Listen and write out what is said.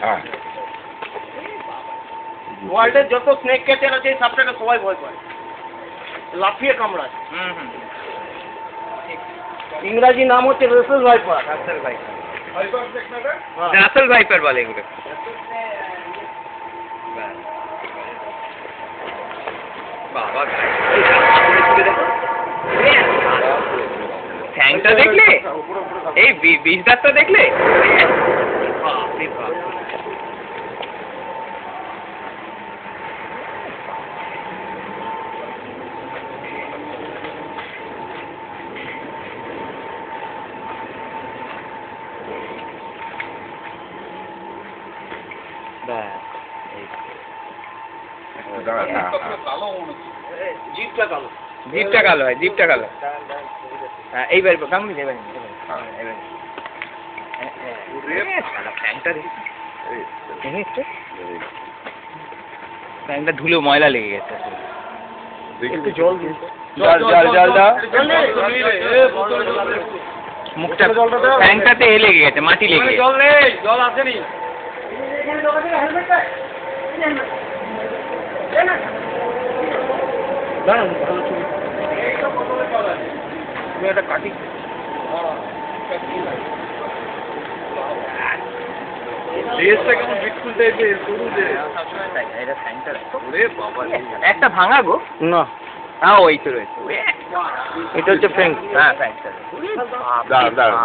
হ্যাঁ ওয়ার্ল্ডের যত স্নেক ক্যাচার আছে এই সাপটাকে সবাই ভয় পায়, লাফিয়ে কামড়ায়। ইংরাজি নাম হচ্ছে রাসেল ভাইপার। রাসেল ভাইপার, হ্যাঁ। রাসেল ভাইপার বলে এগুলো। বাবা ঠ্যাংটা দেখলে, এই বিষ দাঁতটা দেখলে, বাপরে বাপ। জিভটা কালো। জিভটা কালো হয়, জিভটা কালো। হ্যাঁ এইবার কামড়ি দেবেন, ফ্যানটা ধুলো ময়লা লেগে গেছে। একটু জল দিন। জল জল জল দাও। মুখটা ফ্যানটাতে এ লেগে গেছে, মাটি লেগে গেছে। জল নেই, জল আসেনি। দাঁড়ান, ভালো ছবি। তুমি একটা কাটি। কেমন বিটফুল টাইপের সরু যে। একটা ভাঙা গো না, হ্যাঁ ওই তো রয়েছে। এটা হচ্ছে ফ্র্যাঙ্ক। হ্যাঁ ফ্যানটা দাঁড়া